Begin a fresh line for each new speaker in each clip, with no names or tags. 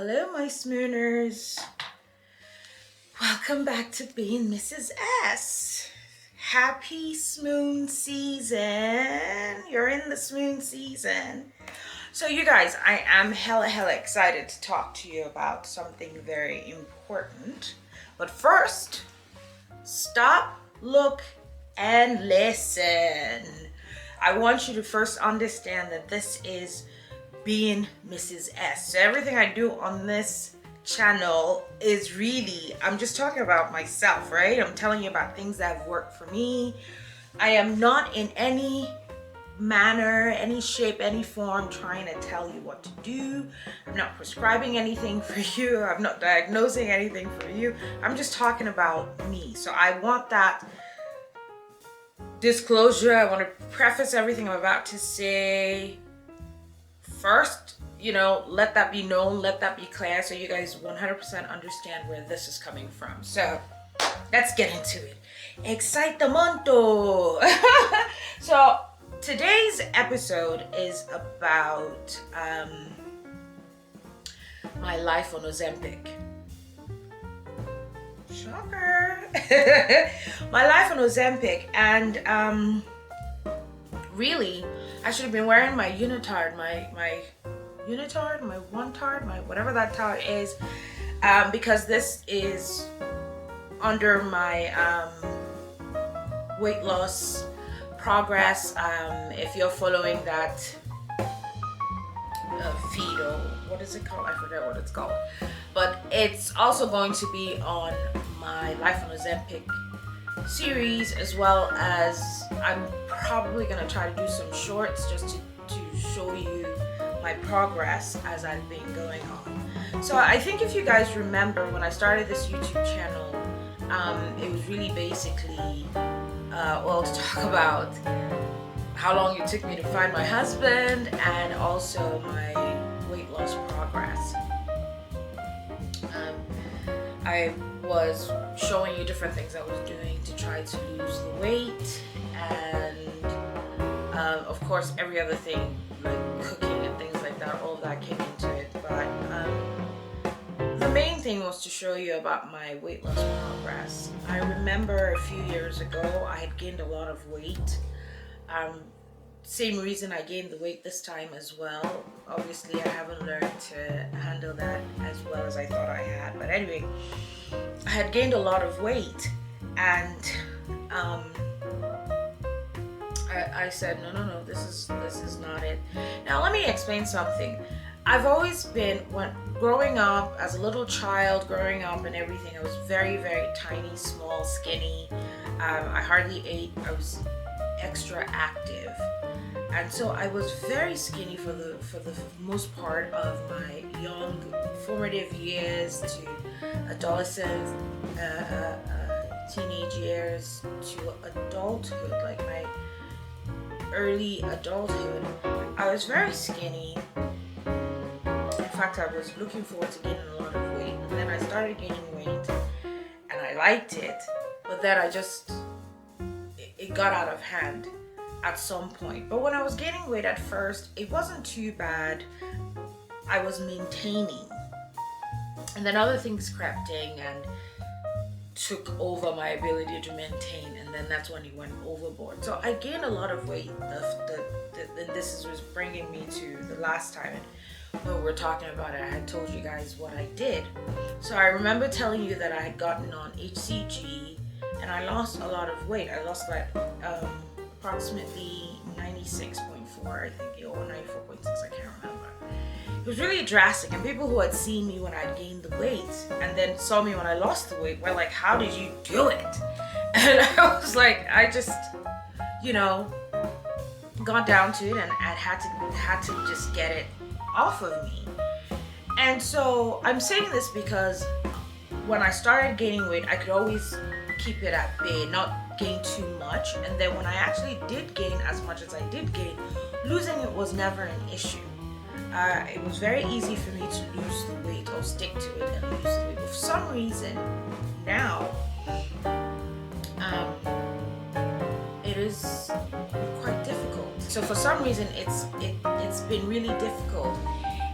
Hello, my Smooners. Welcome back to being Mrs. S. Happy Smoon season. You're in the Smoon season. So you guys, I am hella excited to talk to you about something very important. But first, stop, look, and listen. I want you to first understand that this is being Mrs. S. So everything I do on this channel is really, I'm just talking about myself, right? I'm telling you about things that have worked for me. I am not in any manner, any shape, any form trying to tell you what to do. I'm not prescribing anything for you. I'm not diagnosing anything for you. I'm just talking about me. So I want that disclosure. I want to preface everything I'm about to say first, let that be known, let that be clear, so you guys 100% understand where this is coming from. So let's get into it. Excitamento! So today's episode is about my life on Ozempic. Shocker! My life on Ozempic, and really, I should have been wearing my unitard, my one-tard, my whatever that tard is, because this is under my weight loss progress. If you're following that feed, or what is it called? I forget what it's called. But it's also going to be on my Life on Ozempic series, as well as I'm probably going to try to do some shorts just to show you my progress as I've been going on. So I think if you guys remember, when I started this YouTube channel, it was really basically to talk about how long it took me to find my husband, and also my weight loss progress. I was showing you different things I was doing to try to lose the weight, and of course every other thing like cooking and things like that, all of that came into it. But the main thing was to show you about my weight loss progress. I remember a few years ago I had gained a lot of weight. Same reason I gained the weight this time as well. Obviously I haven't learned to handle that as well as I thought I had. But anyway, I had gained a lot of weight, and I said, no, this is not it. Now let me explain something. I've always been, growing up as a little child, and everything, I was very tiny, small, skinny. I hardly ate. I was extra active, and so I was very skinny for the most part of my young formative years to adolescence, teenage years to adulthood, like my early adulthood. I was very skinny. In fact, I was looking forward to gaining a lot of weight, and then I started gaining weight, and I liked it, but then it got out of hand at some point. But when I was gaining weight at first, it wasn't too bad. I was maintaining, and then other things crept in and took over my ability to maintain, and then that's when it went overboard. So I gained a lot of weight. And this was bringing me to the last time when we were talking about it. I had told you guys what I did. So I remember telling you that I had gotten on HCG, and I lost a lot of weight. I lost like approximately 96.4, I think, or 94.6, I can't remember. It was really drastic, and people who had seen me when I gained the weight and then saw me when I lost the weight were like, how did you do it? And I was like, I just, got down to it, and I had to just get it off of me. And so I'm saying this because when I started gaining weight, I could always keep it at bay, not gain too much. And then when I actually did gain as much as I did gain, losing it was never an issue. It was very easy for me to lose the weight or stick to it and lose the weight. But for some reason now, it is quite difficult. So for some reason, it's been really difficult.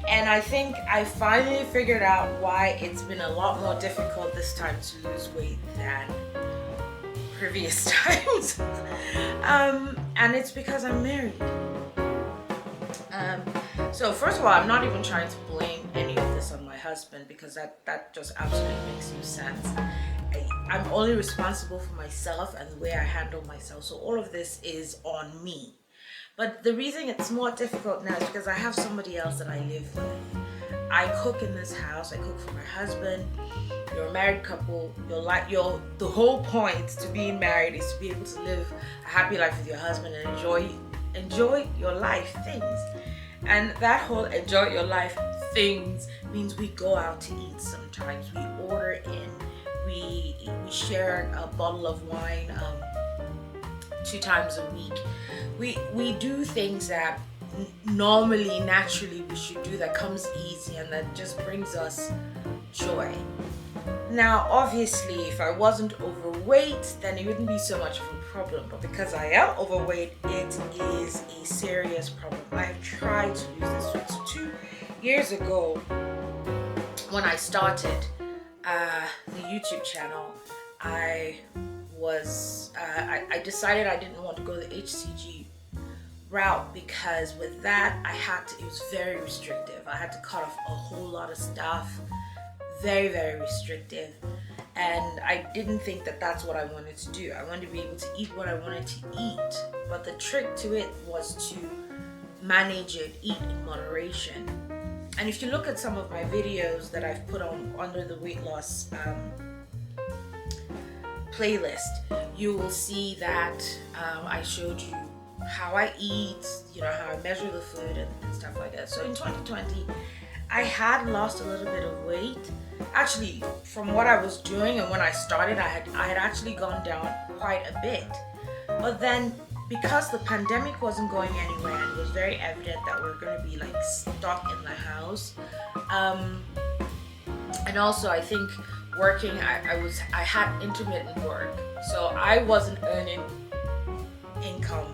And I think I finally figured out why it's been a lot more difficult this time to lose weight than previous times. And it's because I'm married. So first of all, I'm not even trying to blame any of this on my husband, because that just absolutely makes no sense. I'm only responsible for myself and the way I handle myself. So all of this is on me. But the reason it's more difficult now is because I have somebody else that I live with. I cook in this house. I cook for my husband. You're a married couple. The whole point to being married is to be able to live a happy life with your husband and enjoy your life things. And that whole enjoy your life things means we go out to eat sometimes. We order in. We share a bottle of wine 2 times a week. We do things that normally, naturally we should do, that comes easy and that just brings us joy. Now, obviously, if I wasn't overweight, then it wouldn't be so much of a problem. But because I am overweight, it is a serious problem. I have tried to lose this weight. So 2 years ago, when I started the YouTube channel, I decided I didn't want to go the HCG route, because with that it was very restrictive. I had to cut off a whole lot of stuff, very, very restrictive, and I didn't think that that's what I wanted to do. I wanted to be able to eat what I wanted to eat, but the trick to it was to manage it, eat in moderation. And if you look at some of my videos that I've put on under the weight loss playlist, you will see that I showed you how I eat, how I measure the food and stuff like that. So in 2020, I had lost a little bit of weight. Actually, from what I was doing and when I started, I had actually gone down quite a bit. But then, because the pandemic wasn't going anywhere and it was very evident that we're going to be like stuck in the house, and also I think working, I had intermittent work, so I wasn't earning income,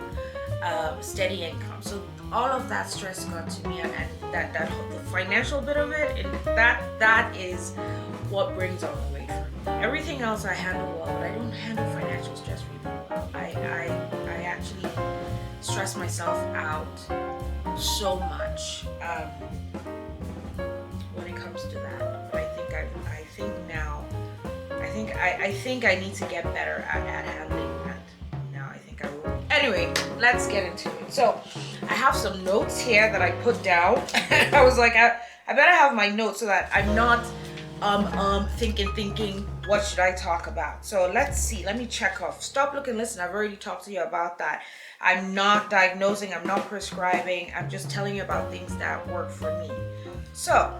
steady income. So all of that stress got to me, and that the financial bit of it, and that is what brings on the weight for me. Everything else I handle well, but I don't handle financial stress really well. I actually stress myself out so much when it comes to that. But I think I need to get better at handling that. Now I think I will. Anyway, let's get into it. So I have some notes here that I put down. I was like, I better have my notes so that I'm not thinking what should I talk about. So let's see. Let me check off. Stop, look, and listen. I've already talked to you about that. I'm not diagnosing. I'm not prescribing. I'm just telling you about things that work for me. So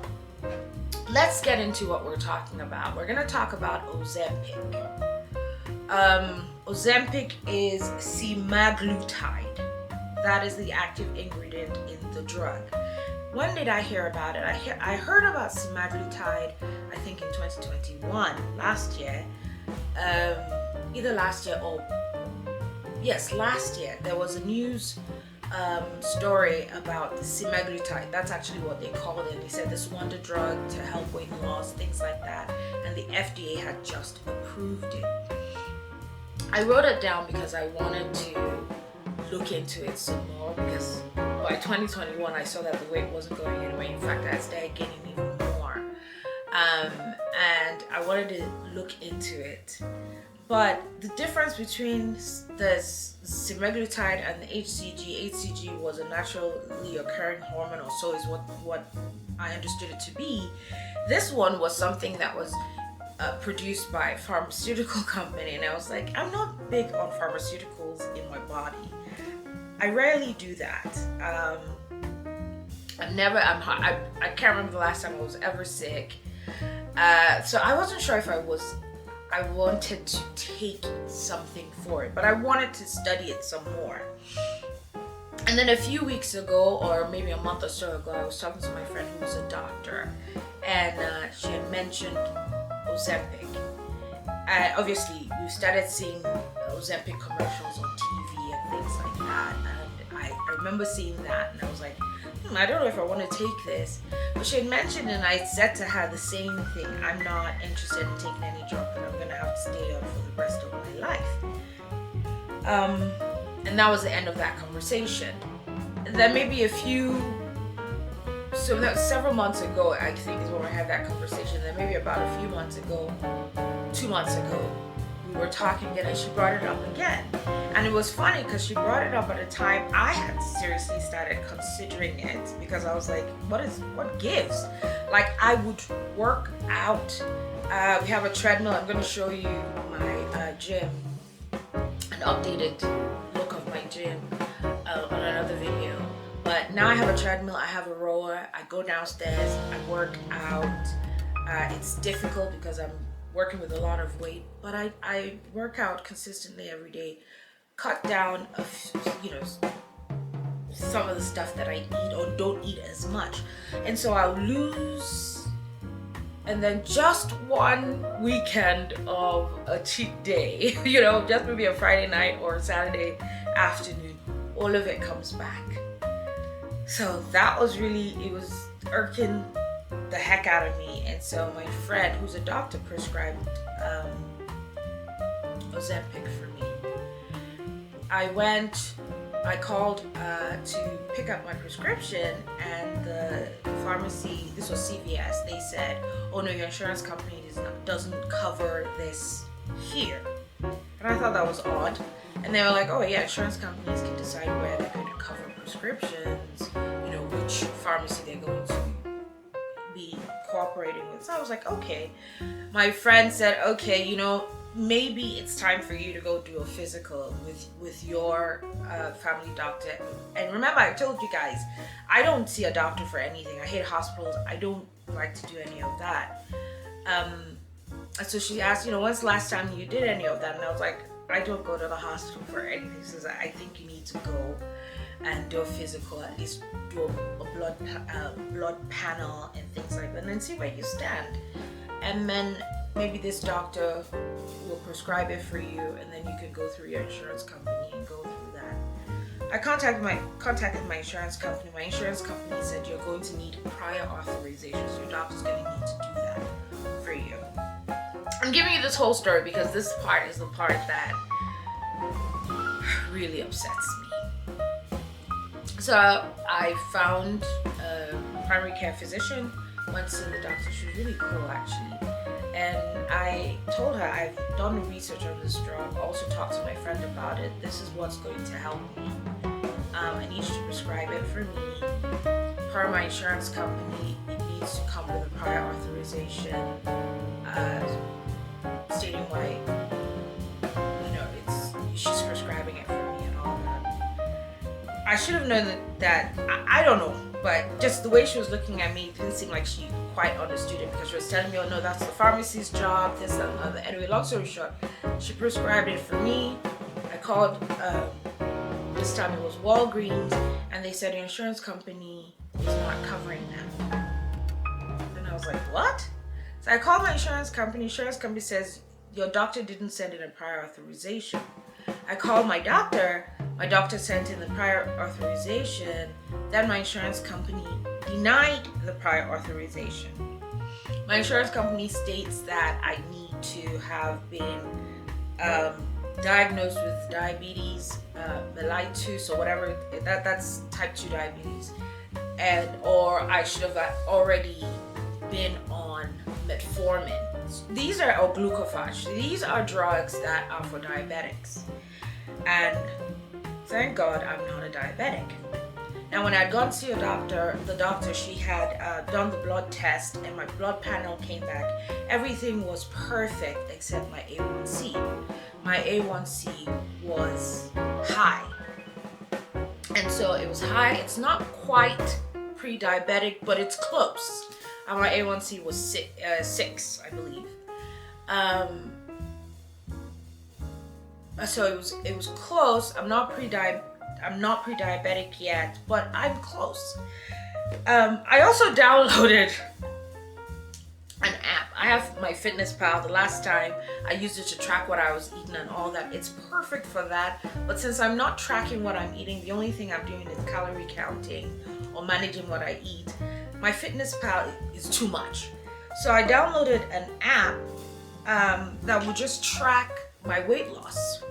let's get into what we're talking about. We're going to talk about Ozempic. Ozempic is semaglutide. That is the active ingredient in the drug. When did I hear about it? I heard about semaglutide, I think in 2021, last year. Either last year or... Yes, last year. There was a news story about the semaglutide. That's actually what they called it. They said this wonder drug to help weight loss, things like that. And the FDA had just approved it. I wrote it down because I wanted to look into it some more, because by 2021 I saw that the weight wasn't going anywhere. In fact, I started gaining even more. And I wanted to look into it. But the difference between the semaglutide and the HCG was a naturally occurring hormone, or so is what I understood it to be. This one was something that was produced by a pharmaceutical company, and I was like, I'm not big on pharmaceuticals in my body. I rarely do that. I can't remember the last time I was ever sick. So I wasn't sure if I wanted to take something for it, but I wanted to study it some more. And then a few weeks ago, or maybe a month or so ago, I was talking to my friend who was a doctor, and she had mentioned Ozempic. Obviously, we started seeing Ozempic commercials on TV and things like that, and I remember seeing that, and I was like, I don't know if I want to take this. But she had mentioned, and I said to her the same thing. I'm not interested in taking any drug, and I'm going to have to stay on for the rest of my life. And that was the end of that conversation. And then maybe so that was several months ago, I think, is when we had that conversation. Then maybe about a few months ago, 2 months ago, we were talking again, and she brought it up again. And it was funny because she brought it up at a time I had seriously started considering it, because I was like, what gives? Like, I would work out. We have a treadmill. I'm going to show you my gym, an updated look of my gym on another video. But now I have a treadmill, I have a rower, I go downstairs, I work out. It's difficult because I'm working with a lot of weight, but I work out consistently every day, cut down some of the stuff that I eat or don't eat as much. And so I'll lose, and then just one weekend of a cheat day, just maybe a Friday night or a Saturday afternoon, all of it comes back. So that was it was irking the heck out of me. And so my friend, who's a doctor, prescribed Ozempic for me. I called to pick up my prescription, and the pharmacy, this was CVS, they said, oh no, your insurance company doesn't cover this here. And I thought that was odd. And they were like, oh yeah, insurance companies can decide where they're going to cover prescriptions, which pharmacy they're going to be cooperating with. So I was like, okay. My friend said, okay, maybe it's time for you to go do a physical with your family doctor. And remember, I told you guys, I don't see a doctor for anything. I hate hospitals. I don't like to do any of that. So she asked, when's the last time you did any of that? And I was like, I don't go to the hospital for anything. She says, I think you need to go and do a physical, at least do a blood panel and things like that, and then see where you stand. And then maybe this doctor will prescribe it for you, and then you can go through your insurance company and go through that. I contacted my insurance company. My insurance company said you're going to need prior authorization, so your doctor's going to need to do that for you. I'm giving you this whole story because this part is the part that really upsets me. So I found a primary care physician, went to the doctor. She was really cool, actually. And I told her I've done research on this drug, also talked to my friend about it. This is what's going to help me. I need you to prescribe it for me. Per my insurance company, it needs to come with a prior authorization, stating why, she's prescribing it for me and all that. I should have known that I don't know, but just the way she was looking at me, it didn't seem like she quite understood it, because she was telling me, oh no, that's the pharmacy's job, this, that, and the other. Anyway, long story short, she prescribed it for me. I called, this time it was Walgreens, and they said your insurance company is not covering them. And I was like, what? So I called my insurance company says, your doctor didn't send in a prior authorization. I called my doctor sent in the prior authorization, then my insurance company denied the prior authorization. My insurance company states that I need to have been diagnosed with diabetes, mellitus, or whatever, that's type 2 diabetes, or I should have already been on metformin. These are glucophage. These are drugs that are for diabetics. And thank God I'm not a diabetic. Now, when I'd gone to the doctor, she had done the blood test, and my blood panel came back. Everything was perfect except my A1C. My A1C was high. And so it was high. It's not quite pre-diabetic, but it's close. And my A1C was 6, I believe. So it was close. I'm not pre-diabetic yet, but I'm close. I also downloaded an app. I have my Fitness Pal. The last time I used it to track what I was eating and all that. It's perfect for that. But since I'm not tracking what I'm eating, the only thing I'm doing is calorie counting or managing what I eat, my fitness pal is too much. So I downloaded an app that would just track my weight loss.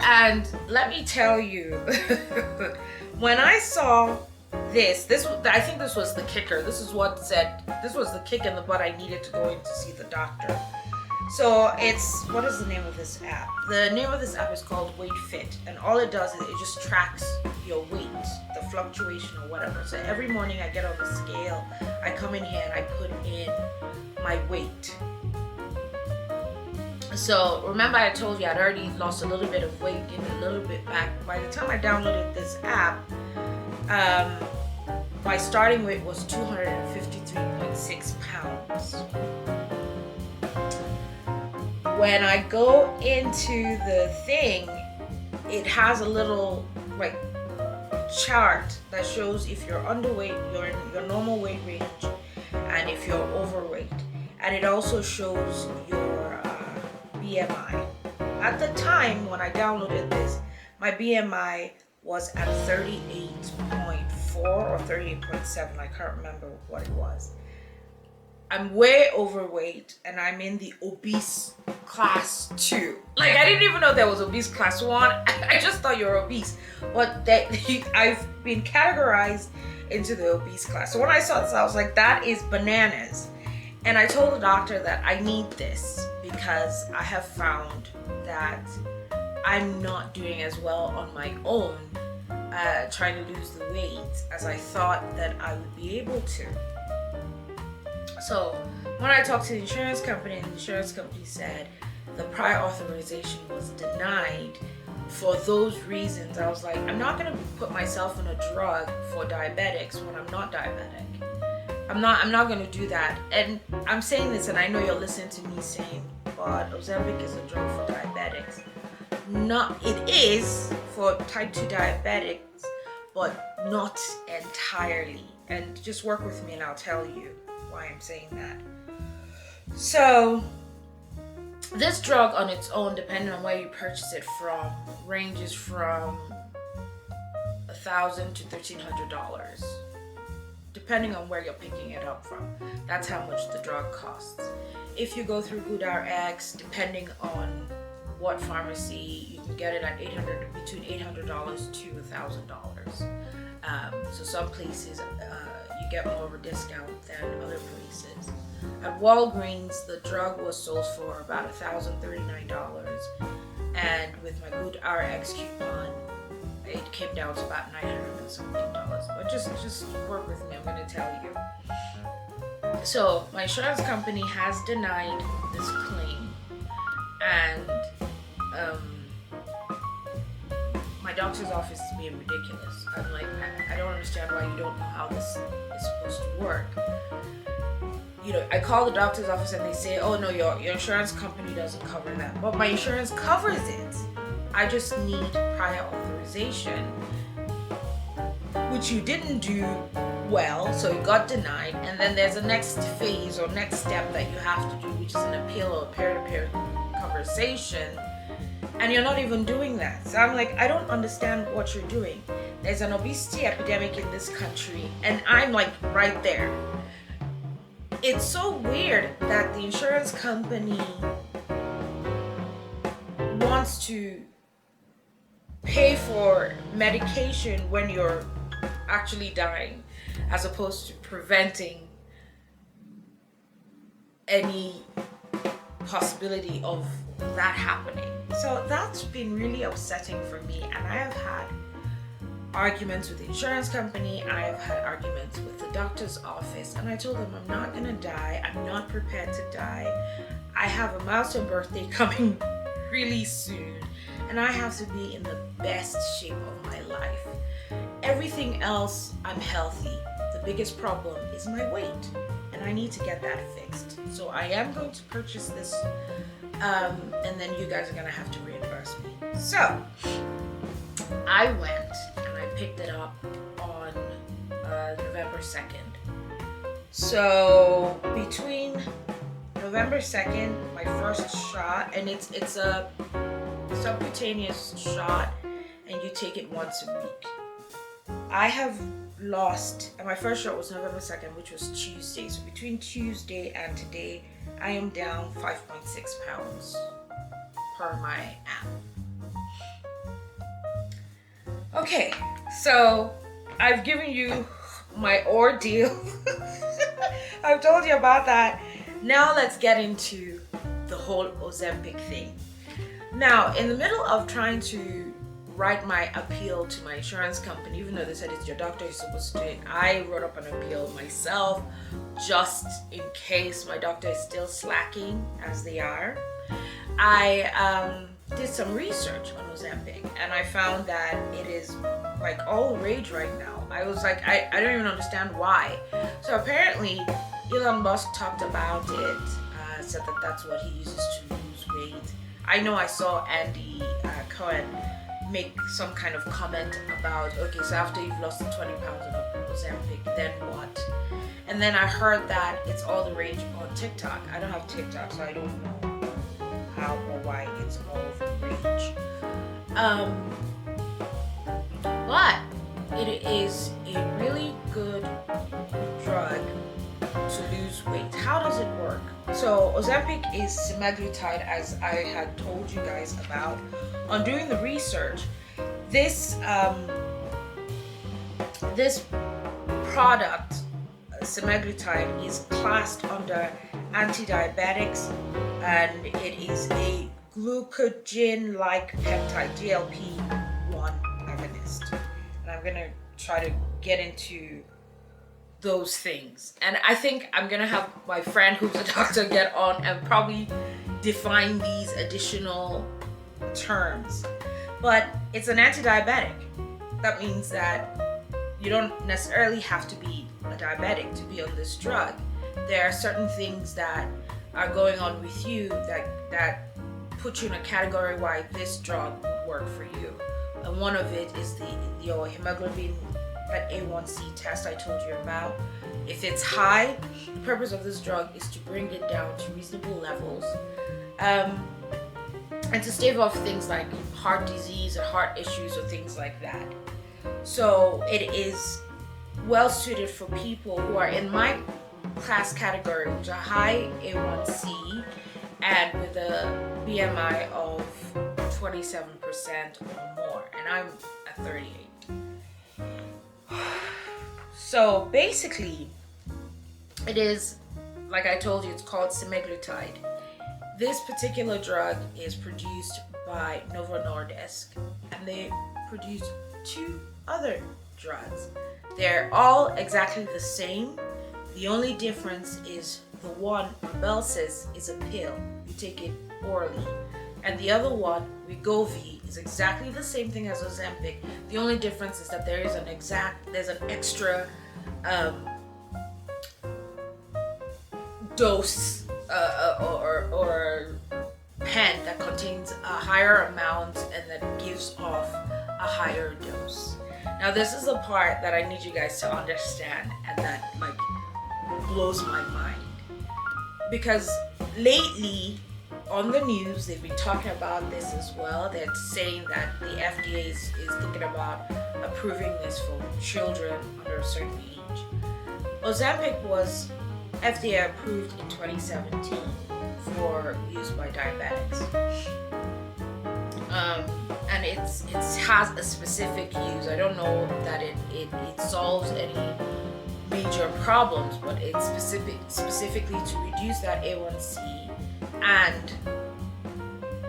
And let me tell you, when I saw this I think this was the kicker. This is what said, this was the kick in the butt I needed to go in to see the doctor. So what is the name of this app? The name of this app is called Weight Fit, and all it does is it just tracks your weight, the fluctuation or whatever. So every morning I get on the scale, I come in here and I put in my weight. So remember I told you I'd already lost a little bit of weight, gained a little bit back. By the time I downloaded this app, my starting weight was 253.6 pounds. When I go into the thing, it has a little like chart that shows if you're underweight, you're in your normal weight range, and if you're overweight. And it also shows your BMI. At the time when I downloaded this, my BMI was at 38.4 or 38.7. I can't remember what it was. I'm way overweight and I'm in the obese class 2. Like, I didn't even know there was obese class 1. I just thought you were obese. But I've been categorized into the obese class. So when I saw this, I was like, that is bananas. And I told the doctor that I need this because I have found that I'm not doing as well on my own trying to lose the weight as I thought that I would be able to. So when I talked to the insurance company, and the insurance company said the prior authorization was denied for those reasons, I was like, I'm not going to put myself on a drug for diabetics when I'm not diabetic. I'm not going to do that. And I'm saying this, and I know you're listening to me saying, but Ozempic is a drug for diabetics. No, it is for type 2 diabetics, but not entirely. And just work with me and I'll tell you why I'm saying that. So this drug on its own, depending on where you purchase it from, ranges from $1,000 to $1,300, depending on where you're picking it up from. That's how much the drug costs. If you go through GoodRx, depending on what pharmacy, you can get it at between $800 to $1,000. So some places you get more of a discount than other places. At Walgreens, the drug was sold for about $1,039, and with my GoodRx coupon, it came down to about $900 and something. But just work with me. I'm going to tell you. So my insurance company has denied this claim, and my doctor's office is being ridiculous. I'm like, I don't understand why you don't know how this is supposed to work. You know, I call the doctor's office and they say, oh no, your insurance company doesn't cover that. But my insurance covers it. I just need prior authorization, which you didn't do well, so it got denied. And then there's a next phase or next step that you have to do, which is an appeal or a peer-to-peer conversation. And you're not even doing that. So I'm like, I don't understand what you're doing. There's an obesity epidemic in this country, and I'm like right there. It's so weird that the insurance company wants to pay for medication when you're actually dying, as opposed to preventing any possibility of that happening. So that's been really upsetting for me, and I have had arguments with the insurance company, I have had arguments with the doctor's office, and I told them I'm not gonna die, I'm not prepared to die. I have a milestone birthday coming really soon, and I have to be in the best shape of my life. Everything else, I'm healthy. The biggest problem is my weight, and I need to get that fixed. So I am going to purchase this, and then you guys are gonna have to reimburse me. So I went and I picked it up on November 2nd. So between November 2nd, my first shot, and it's a subcutaneous shot, and you take it once a week. I have lost, and my first shot was November 2nd, which was Tuesday. So between Tuesday and today, I am down 5.6 pounds per my app. Okay, so I've given you my ordeal. I've told you about that. Now let's get into the whole Ozempic thing. Now, in the middle of trying to write my appeal to my insurance company, even though they said it's your doctor who's supposed to do it, I wrote up an appeal myself just in case my doctor is still slacking as they are. I did some research on Ozempic and I found that it is like all the rage right now. I was like, I don't even understand why. So apparently Elon Musk talked about it, said that that's what he uses to lose weight. I know I saw Andy Cohen make some kind of comment about, okay, so after you've lost the 20 pounds of Ozempic, then what? And then I heard that it's all the rage on TikTok. I don't have TikTok, so I don't know how or why it's all the rage. But it is a really good drug to lose weight. How does it work? So Ozempic is semaglutide, as I had told you guys about. On doing the research, this product, semaglutide, is classed under anti-diabetics, and it is a glucagon-like peptide, GLP-1 agonist. And I'm gonna try to get into those things. And I think I'm gonna have my friend who's a doctor get on and probably define these additional terms. But it's an anti-diabetic. That means that you don't necessarily have to be a diabetic to be on this drug. There are certain things that are going on with you that put you in a category why this drug would work for you. And one of it is your hemoglobin, that A1C test I told you about. If it's high, the purpose of this drug is to bring it down to reasonable levels, and to stave off things like heart disease or heart issues or things like that. So it is well suited for people who are in my class category, which are high A1C and with a BMI of 27% or more, and I'm at 38. So basically, it is, like I told you, it's called semaglutide. This particular drug is produced by Novo Nordisk, and they produce 2 other drugs. They're all exactly the same. The only difference is the one, Rybelsus, is a pill. You take it orally. And the other one, Wegovy, is exactly the same thing as Ozempic. The only difference is that there's an extra dose or pen that contains a higher amount and that gives off a higher dose. Now this is the part that I need you guys to understand and that like blows my mind, because lately on the news they've been talking about this as well. They're saying that the FDA is thinking about approving this for children under a certain age. Ozempic was FDA approved in 2017 for use by diabetics. And it has a specific use. I don't know that it solves any major problems, but it's specifically to reduce that A1C and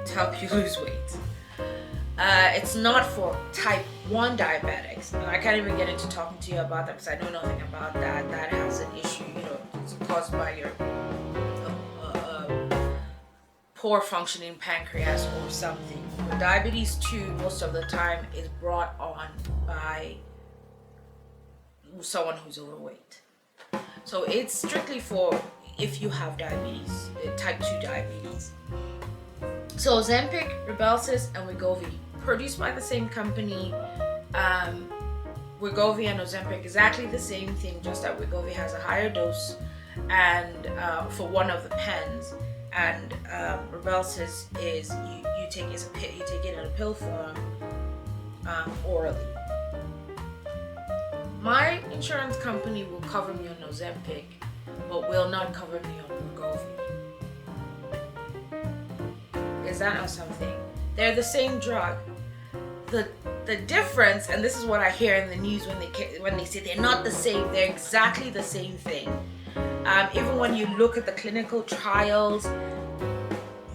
to help you lose weight. It's not for type 1 diabetics, and I can't even get into talking to you about that because I know nothing about that. That has an issue, it's caused by your poor functioning pancreas or something. But diabetes 2, most of the time, is brought on by someone who's overweight. So it's strictly for if you have diabetes, type 2 diabetes. So Ozempic, Rybelsus, and Wegovy, produced by the same company. Wegovy and Ozempic, exactly the same thing, just that Wegovy has a higher dose and for one of the pens, and Rybelsus is you take it in a pill form orally. My insurance company will cover me on Ozempic, but will not cover me on Wegovy. Is that not something? They're the same drug. The difference, and this is what I hear in the news when they say they're not the same, they're exactly the same thing. Even when you look at the clinical trials,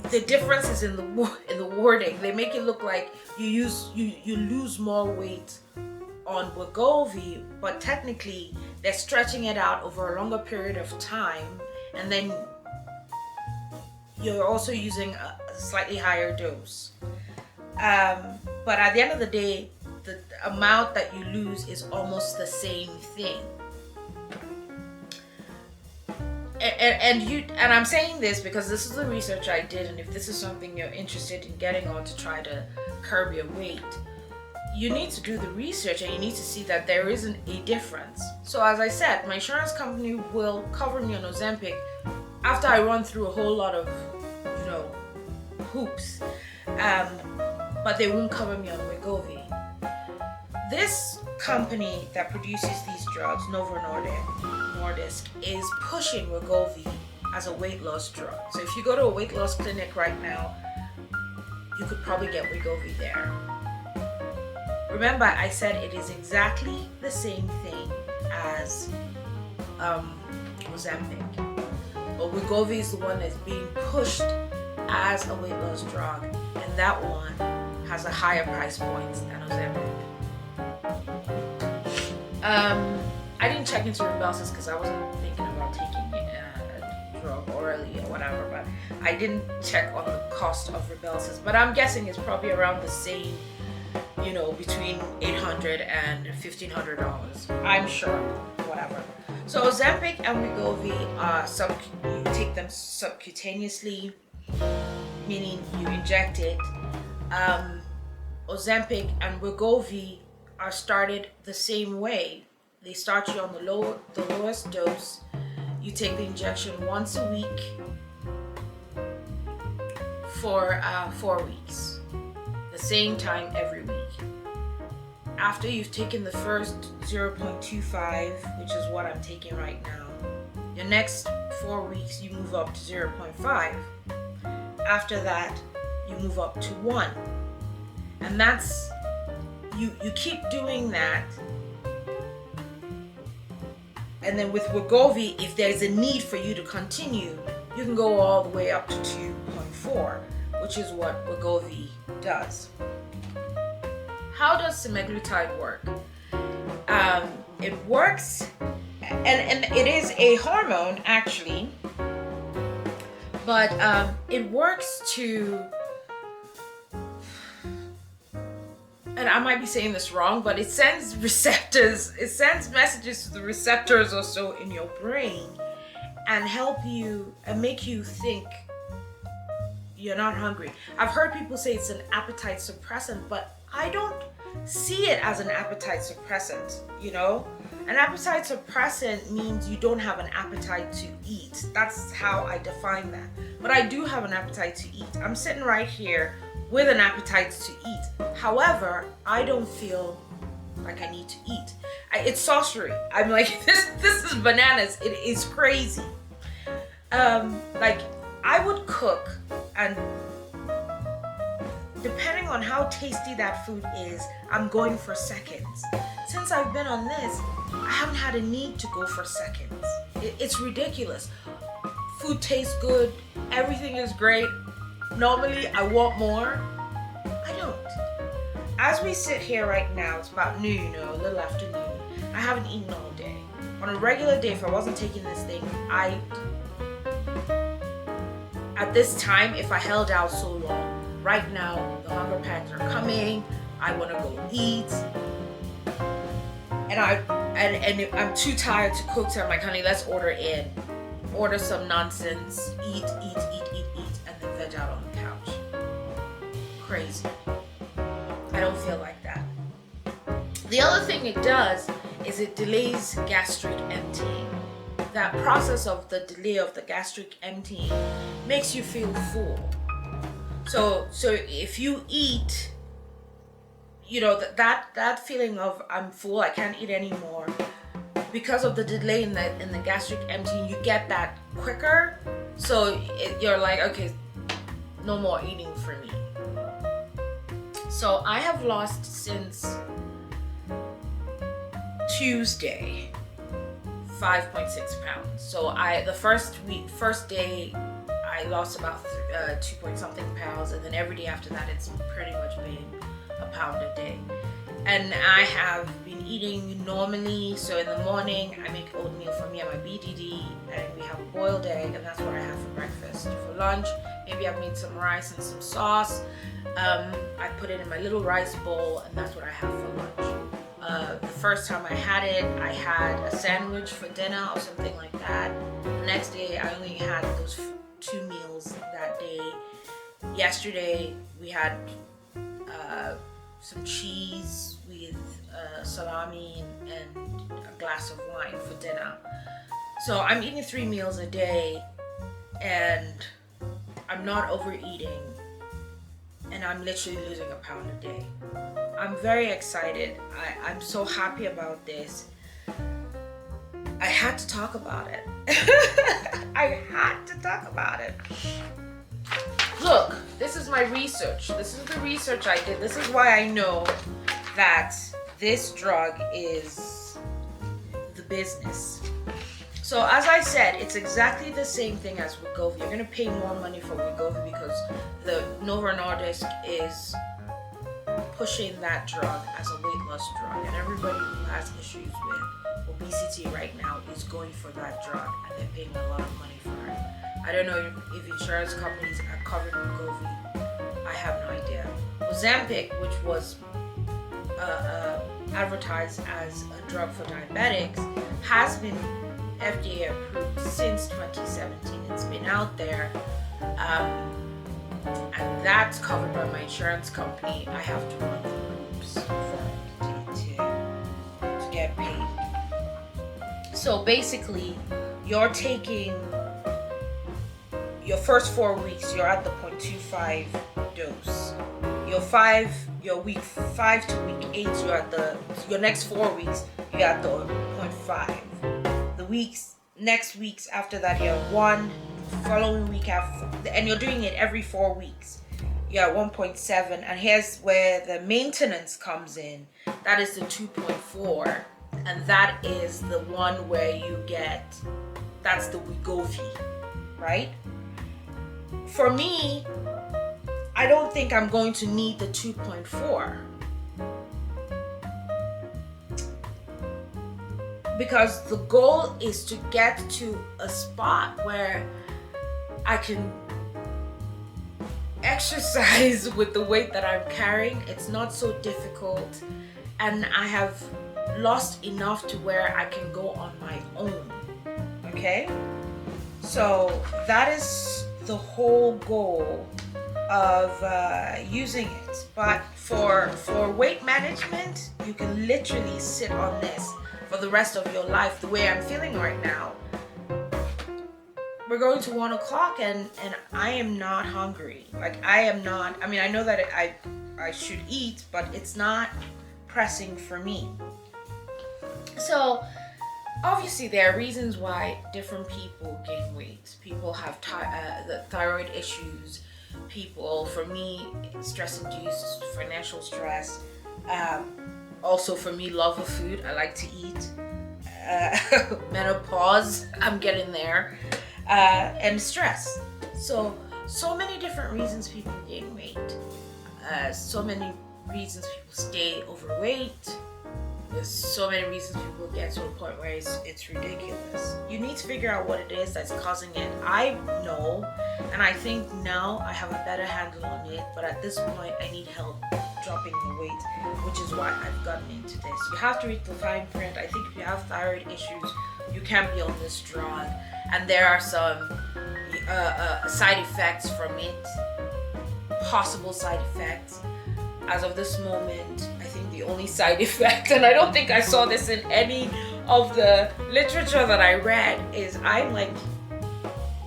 the difference is in the wording. They make it look like you lose more weight on Wegovy, but technically they're stretching it out over a longer period of time, and then you're also using a slightly higher dose. But at the end of the day, the amount that you lose is almost the same thing. And I'm saying this because this is the research I did, and if this is something you're interested in getting on to try to curb your weight, you need to do the research and you need to see that there isn't a difference. So as I said, my insurance company will cover me on Ozempic after I run through a whole lot of, hoops, but they won't cover me on Wegovy. This company that produces these drugs, Novo Nordisk, is pushing Wegovy as a weight loss drug. So if you go to a weight loss clinic right now, you could probably get Wegovy there. Remember, I said it is exactly the same thing as Ozempic, but Wegovy is the one that's being pushed as a weight loss drug, and that one has a higher price point than Ozempic. I didn't check into Rybelsus because I wasn't thinking about taking a drug orally or whatever, but I didn't check on the cost of Rybelsus, but I'm guessing it's probably around the same, between $800 and $1,500. I'm sure, whatever. So Ozempic and Wegovy you take them subcutaneously, meaning you inject it. Ozempic and Wegovy are started the same way. They start you on the lowest dose. You take the injection once a week for 4 weeks, the same time every week. After you've taken the first 0.25, which is what I'm taking right now, your next 4 weeks you move up to 0.5. After that, you move up to 1. And that's, you keep doing that. And then with Wegovy, if there's a need for you to continue, you can go all the way up to 2.4, which is what Wegovy does. How does semaglutide work? It works, and it is a hormone actually, but it works to, and I might be saying this wrong, but it sends messages to the receptors or so in your brain and help you and make you think you're not hungry. I've heard people say it's an appetite suppressant, but I don't see it as an appetite suppressant, An appetite suppressant means you don't have an appetite to eat. That's how I define that. But I do have an appetite to eat. I'm sitting right here with an appetite to eat. However, I don't feel like I need to eat. It's sorcery. I'm like, this is bananas. It is crazy. I would cook, and depending on how tasty that food is, I'm going for seconds. Since I've been on this, I haven't had a need to go for seconds. It's ridiculous. Food tastes good. Everything is great. Normally, I want more. I don't. As we sit here right now, it's about noon or a little after noon. I haven't eaten all day. On a regular day, if I wasn't taking this thing, at this time, if I held out so long, right now, the hunger pangs are coming. I want to go eat. And I'm too tired to cook, so I'm like, honey, let's order in. Order some nonsense, eat, and then veg out on the couch. Crazy. I don't feel like that. The other thing it does is it delays gastric emptying. That process of the delay of the gastric emptying makes you feel full. So if you eat, you know, that feeling of I'm full, I can't eat anymore, because of the delay in the gastric emptying, you get that quicker. So you're like, okay, no more eating for me. So I have lost since Tuesday 5.6 pounds. So the first day I lost about 2 point something pounds, and then every day after that it's pretty much been a pound a day. And I have been eating normally. So in the morning I make oatmeal for me and my BDD, and we have a boiled egg, and that's what I have for breakfast. For lunch, maybe I've made some rice and some sauce. I put it in my little rice bowl, and that's what I have for lunch. The first time I had it, I had a sandwich for dinner or something like that. The next day I only had those 2 meals that day. Yesterday we had some cheese with salami and a glass of wine for dinner. So I'm eating 3 meals a day, and I'm not overeating, and I'm literally losing a pound a day. I'm very excited. I'm so happy about this. I had to talk about it. I had to talk about it. Look, this is my research. This is the research I did. This is why I know that this drug is the business. So as I said, it's exactly the same thing as Wegovy. You're going to pay more money for Wegovy because the Novo Nordisk is pushing that drug as a weight loss drug. And everybody who has issues with obesity right now is going for that drug, and they're paying a lot of money for it. I don't know if insurance companies are covering Wegovy. I have no idea. Ozempic, which was advertised as a drug for diabetics, has been FDA approved since 2017. It's been out there, and that's covered by my insurance company. I have to run the groups to get paid. So basically, you're taking your first 4 weeks, you're at the 0.25 dose. Your week 5 to week 8, you're at your next 4 weeks, you're at the 0.5. Next weeks after that, you're 1. Following week after, and you're doing it every 4 weeks. You're at 1.7, and here's where the maintenance comes in. That is the 2.4, and that is the one where you get, that's the Wegovy, right? For me, I don't think I'm going to need the 2.4. Because the goal is to get to a spot where I can exercise with the weight that I'm carrying. It's not so difficult, and I have lost enough to where I can go on my own. Okay? So that is the whole goal of using it. But for weight management, you can literally sit on this for the rest of your life. The way I'm feeling right now, we're going to 1 o'clock and I am not hungry. Like, I am not, I mean, I know that I should eat, but it's not pressing for me. So obviously there are reasons why different people gain weight. People have the thyroid issues. People, for me, stress-induced financial stress. Also for me, love of food. I like to eat. Menopause, I'm getting there. And stress. So many different reasons people gain weight. So many reasons people stay overweight. There's so many reasons people get to a point where it's ridiculous. You need to figure out what it is that's causing it. I know, and I think now I have a better handle on it, but at this point I need help dropping the weight, which is why I've gotten into this. You have to read the fine print. I think if you have thyroid issues, you can't be on this drug, and there are some side effects from it, possible side effects. As of this moment, I think the only side effect, and I don't think I saw this in any of the literature that I read, is I'm like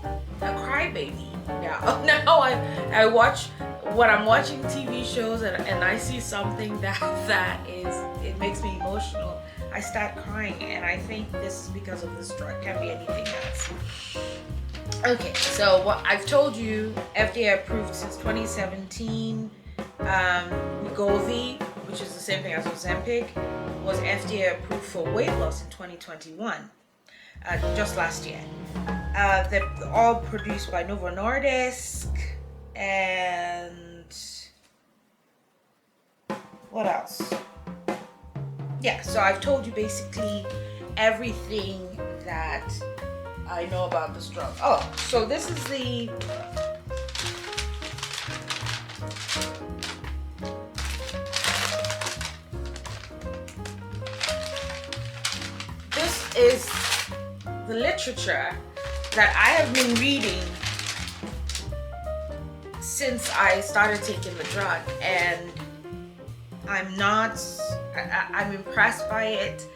a crybaby now. Now I watch when I'm watching TV shows and I see something it makes me emotional, I start crying, and I think this is because of this drug. Can't be anything else. Okay, so what I've told you, FDA approved since 2017. Wegovy, which is the same thing as Ozempic, was FDA approved for weight loss in 2021, just last year. They're all produced by Novo Nordisk, and what else? Yeah, so I've told you basically everything that I know about this drug. Oh, so this is the literature that I have been reading since I started taking the drug, and I'm impressed by it,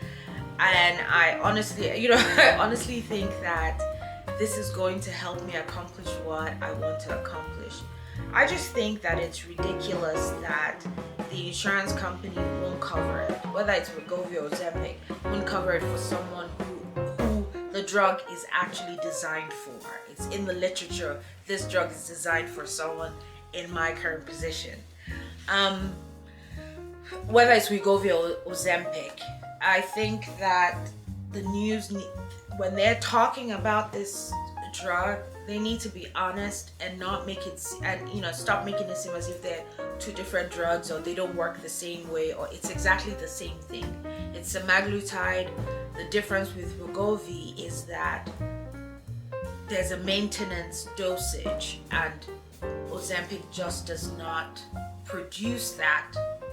and I honestly think that this is going to help me accomplish what I want to accomplish. I just think that it's ridiculous that the insurance company won't cover it, whether it's Wegovy or Ozempic, won't cover it for someone who the drug is actually designed for. It's in the literature, this drug is designed for someone in my current position. Whether it's Wegovy or Ozempic, I think that the news, when they're talking about this drug, they need to be honest and not make it, and stop making it seem as if they're two different drugs, or they don't work the same way, or it's exactly the same thing. It's semaglutide. The difference with Wegovy is that there's a maintenance dosage, and Ozempic just does not produce that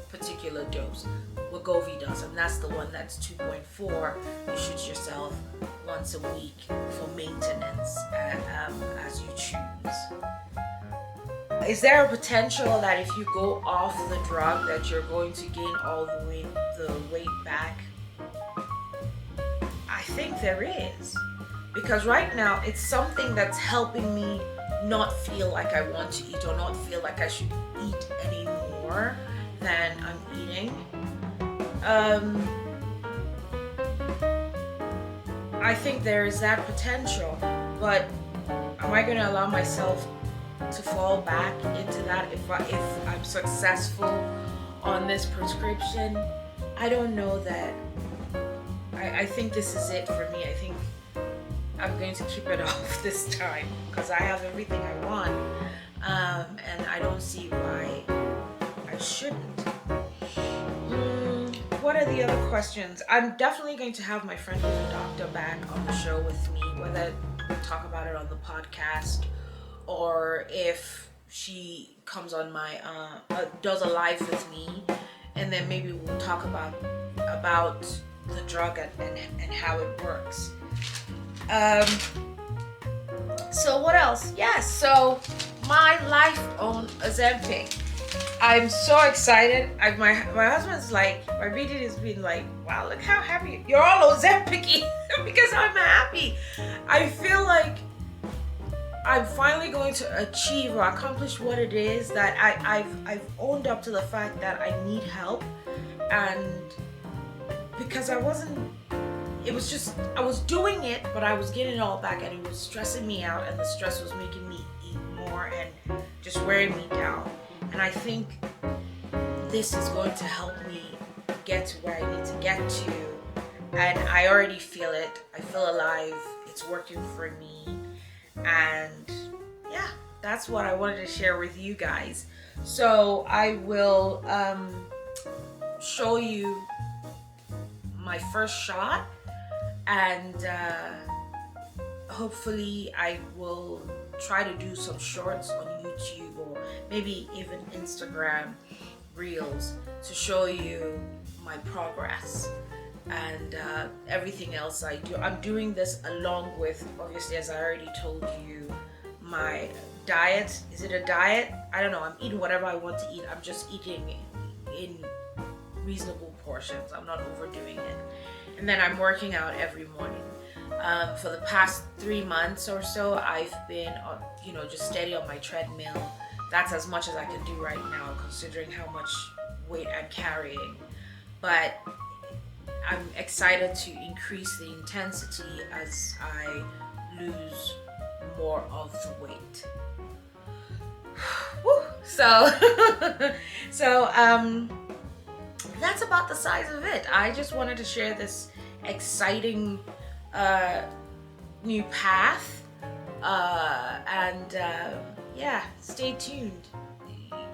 particular dose. Wegovy does, and that's the one that's 2.4. You shoot yourself once a week for maintenance, as you choose. Is there a potential that if you go off the drug that you're going to gain all the weight back? I think there is, because right now it's something that's helping me not feel like I want to eat, or not feel like I should eat any more than I'm eating. I think there is that potential, but am I going to allow myself to fall back into that if I'm successful on this prescription? I don't know that. I think this is it for me. I think I'm going to keep it off this time, because I have everything I want, and I don't see why I shouldn't. What are the other questions? I'm definitely going to have my friend who's a doctor back on the show with me, whether we talk about it on the podcast, or if she comes on my does a live with me, and then maybe we'll talk about the drug and how it works. So what else? Yes, so my life on Ozempic. I'm so excited. My husband's like, my BD has been like, wow, look how happy you're all Ozempic because I'm happy. I feel like I'm finally going to achieve or accomplish what it is that I've owned up to the fact that I need help, and because I was doing it, but I was getting it all back, and it was stressing me out, and the stress was making me eat more and just wearing me down. And I think this is going to help me get to where I need to get to. And I already feel it. I feel alive. It's working for me. And yeah, that's what I wanted to share with you guys. So I will show you my first shot, and hopefully I will try to do some shorts on YouTube, or maybe even Instagram reels, to show you my progress and everything else I do. I'm doing this along with, obviously, as I already told you, my diet. Is it a diet? I don't know. I'm eating whatever I want to eat. I'm just eating in reasonable portions. I'm not overdoing it. And then I'm working out every morning. For the past 3 months or so, I've been, just steady on my treadmill that's as much as I can do right now, considering how much weight I'm carrying. But I'm excited to increase the intensity as I lose more of the weight. Woo. So that's about the size of it. I just wanted to share this exciting new path, yeah, stay tuned.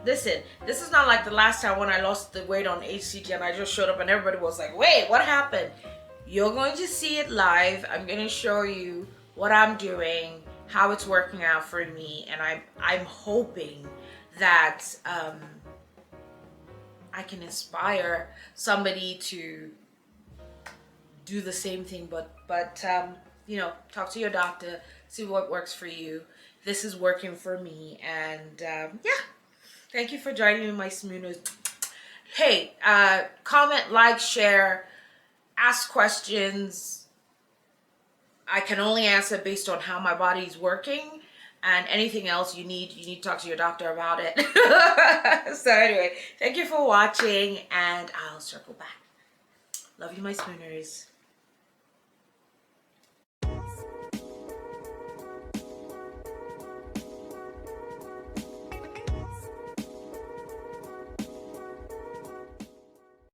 Listen, this is not like the last time when I lost the weight on HCG and I just showed up and everybody was like, wait, what happened? You're going to see it live. I'm going to show you what I'm doing, how it's working out for me, and I'm hoping that I can inspire somebody to do the same thing, but you know, talk to your doctor, see what works for you. This is working for me, and yeah, thank you for joining me, my Smooners. Hey, comment, like, share, ask questions. I can only answer based on how my body's working, and anything else you need to talk to your doctor about it. So anyway, thank you for watching, and I'll circle back. Love you, my Smooners.